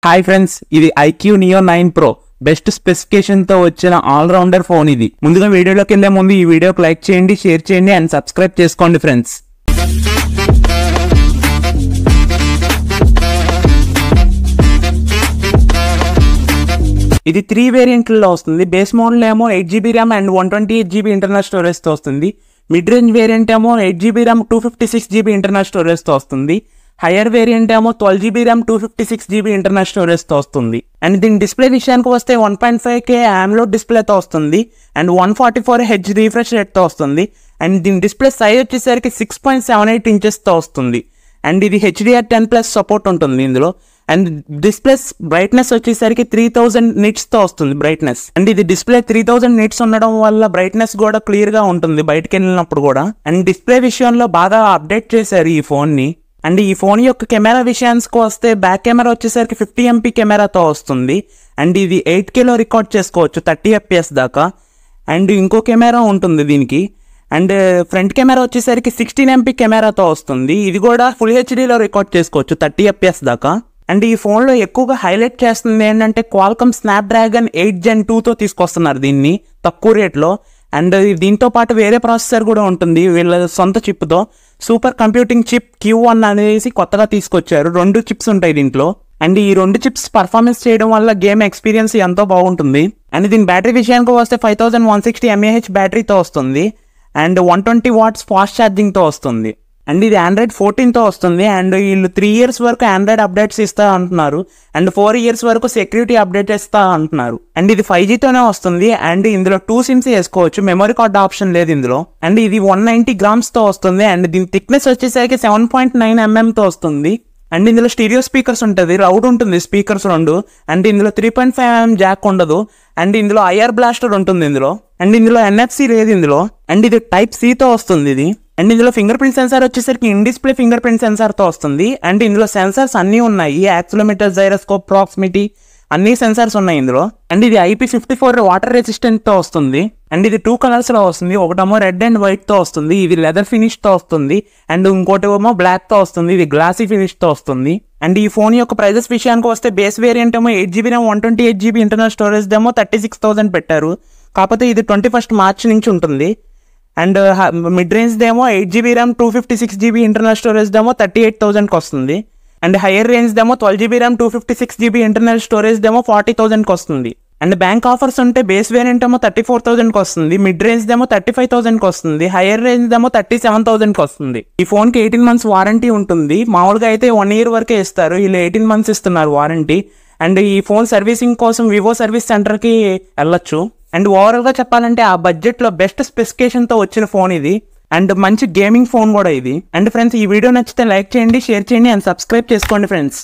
Hi friends, ఇది IQ Neo 9 Pro best specification తో వచ్చిన ఆల్ రౌండర్ ఫోన్ ఇది. ముందుగా వీడియోలోకి వెళ్లే ముందు ఈ వీడియోకి లైక్ చేయండి, షేర్ చేయండి అండ్ సబ్స్క్రైబ్ చేసుకోండి ఫ్రెండ్స్. ఇది 3 వేరియంట్లలో వస్తుంది. బేస్ మోడల్ ఏమో 8GB RAM and 128GB internal storage తో వస్తుంది. మిడ్ రేంజ్ వేరియంట్ ఏమో 8GB RAM 256GB internal storage తో వస్తుంది. హైయర్ వేరియంట్ ఏమో 12GB RAM 256GB internal storage తో వస్తుంది. అండ్ దీని డిస్ప్లే విషయానికి వస్తే 1.5K AMOLED డిస్ప్లేతో వస్తుంది అండ్ 144Hz రీఫ్రెష్ రేట్ తో వస్తుంది. అండ్ దీని డిస్ప్లే సైజ్ వచ్చేసరికి 6.78 ఇంచెస్ తో వస్తుంది. అండ్ ఇది HDR10+ సపోర్ట్ ఉంటుంది ఇందులో. అండ్ డిస్ప్లే బ్రైట్నెస్ వచ్చేసరికి 3000 nits తో వస్తుంది బ్రైట్నెస్. అండ్ ఇది డిస్ప్లే 3000 nits ఉండడం వల్ల బ్రైట్నెస్ కూడా క్లియర్ గా ఉంటుంది బయటకు వెళ్ళినప్పుడు కూడా. అండ్ డిస్ప్లే విషయంలో బాగా అప్డేట్ చేశారు ఈ ఫోన్ ని. అండ్ ఈ ఫోన్ యొక్క కెమెరా విషయానికి వస్తే బ్యాక్ కెమెరా వచ్చేసరికి 50MP కెమెరాతో వస్తుంది. అండ్ ఇది 8Kలో రికార్డ్ చేసుకోవచ్చు 30fps దాకా. అండ్ ఇంకో కెమెరా ఉంటుంది దీనికి. అండ్ ఫ్రంట్ కెమెరా వచ్చేసరికి 16MP కెమెరాతో వస్తుంది. ఇది కూడా ఫుల్ హెచ్డీలో రికార్డ్ చేసుకోవచ్చు 30fps దాకా. అండ్ ఈ ఫోన్లో ఎక్కువగా హైలైట్ చేస్తుంది ఏంటంటే క్వాల్కమ్ స్నాప్డ్రాగన్ 8 Gen 2తో తీసుకొస్తున్నారు దీన్ని తక్కువ రేట్లో. అండ్ దీంతో పాటు వేరే ప్రాసెసర్ కూడా ఉంటుంది వీళ్ళ సొంత చిప్తో. సూపర్ కంప్యూటింగ్ చిప్ Q1 అనేసి కొత్తగా తీసుకొచ్చారు. 2 చిప్స్ ఉంటాయి దీంట్లో. అండ్ ఈ 2 చిప్స్ పర్ఫార్మెన్స్ చేయడం వల్ల గేమ్ ఎక్స్పీరియన్స్ ఎంతో బాగుంటుంది. అండ్ దీని బ్యాటరీ విషయానికి వస్తే 5160 mAh బ్యాటరీతో వస్తుంది అండ్ 120 watts ఫాస్ట్ ఛార్జింగ్తో వస్తుంది. అండ్ ఇది Android 14తో వస్తుంది. అండ్ వీళ్ళు 3 years వరకు ఆండ్రాయిడ్ అప్డేట్స్ ఇస్తా అంటున్నారు అండ్ 4 years వరకు సెక్యూరిటీ అప్డేట్ ఇస్తా అంటున్నారు. అండ్ ఇది 5Gతోనే వస్తుంది. అండ్ ఇందులో 2 SIMs వేసుకోవచ్చు, మెమరీ కార్డ్ ఆప్షన్ లేదు ఇందులో. అండ్ ఇది 190 grams తో వస్తుంది. అండ్ దీని థిక్నెస్ వచ్చేసరికి 7.9 mm తో వస్తుంది. అండ్ ఇందులో స్టీరియో స్పీకర్స్ ఉంటుంది, రౌడ్ ఉంటుంది స్పీకర్స్ 2. అండ్ ఇందులో 3.5mm జాక్ ఉండదు. అండ్ ఇందులో IR బ్లాస్టర్ ఉంటుంది ఇందులో. అండ్ ఇందులో NFC లేదు ఇందులో. అండ్ ఇది Type-C తో వస్తుంది ఇది. అండ్ ఇందులో ఫింగర్ ప్రింట్ సెన్సార్ వచ్చేసరికి ఇన్ డిస్ప్లే ఫింగర్ ప్రింట్ సెన్సార్తో వస్తుంది. అండ్ ఇందులో సెన్సార్స్ అన్నీ ఉన్నాయి, యాక్సిలోమీటర్, జైరోస్కోప్, ప్రాక్సిమిటీ అన్ని సెన్సార్స్ ఉన్నాయి ఇందులో. అండ్ ఇది IP54 వాటర్ రెసిస్టెంట్తో వస్తుంది. అండ్ ఇది 2 కలర్స్లో వస్తుంది. ఒకటేమో రెడ్ అండ్ వైట్తో వస్తుంది, ఇది లెదర్ ఫినిష్తో వస్తుంది. అండ్ ఇంకోటి ఏమో బ్లాక్తో వస్తుంది, ఇది గ్లాసీ ఫినిష్తో వస్తుంది. అండ్ ఈ ఫోన్ యొక్క ప్రైజెస్ విషయానికి వస్తే బేస్ వేరియంట్ ఏమో 8GB RAM 128GB internal storage ఏమో 36,000 పెట్టారు. కాకపోతే ఇది 21st March నుంచి ఉంటుంది. అండ్ మిడ్ రేంజ్ దేమో 8GB RAM 256GB internal storage దేమో 38,000కి వస్తుంది. అండ్ హైయర్ రేంజ్ దేమో 12GB RAM 256GB internal storage దేమో 40,000కి వస్తుంది. అండ్ బ్యాంక్ ఆఫర్స్ ఉంటే బేస్ వేరియంట్ ఏమో 34,000కి వస్తుంది, మిడ్ రేంజ్ దేమో 35,000కి వస్తుంది, హైయర్ రేంజ్ దేమో 37,000కి వస్తుంది. ఈ ఫోన్కి 18 months వారంటీ ఉంటుంది. మామూలుగా అయితే 1 year వరకే ఇస్తారు, వీళ్ళు 18 months ఇస్తున్నారు వారంటీ. అండ్ ఈ ఫోన్ సర్వీసింగ్ కోసం వివో సర్వీస్ సెంటర్కి వెళ్ళొచ్చు. అండ్ ఓవరాల్గా చెప్పాలంటే ఆ బడ్జెట్లో బెస్ట్ స్పెసిఫికేషన్తో వచ్చిన ఫోన్ ఇది. అండ్ మంచి గేమింగ్ ఫోన్ కూడా ఇది. అండ్ ఫ్రెండ్స్, ఈ వీడియో నచ్చితే లైక్ చేయండి, షేర్ చేయండి అండ్ సబ్స్క్రైబ్ చేసుకోండి ఫ్రెండ్స్.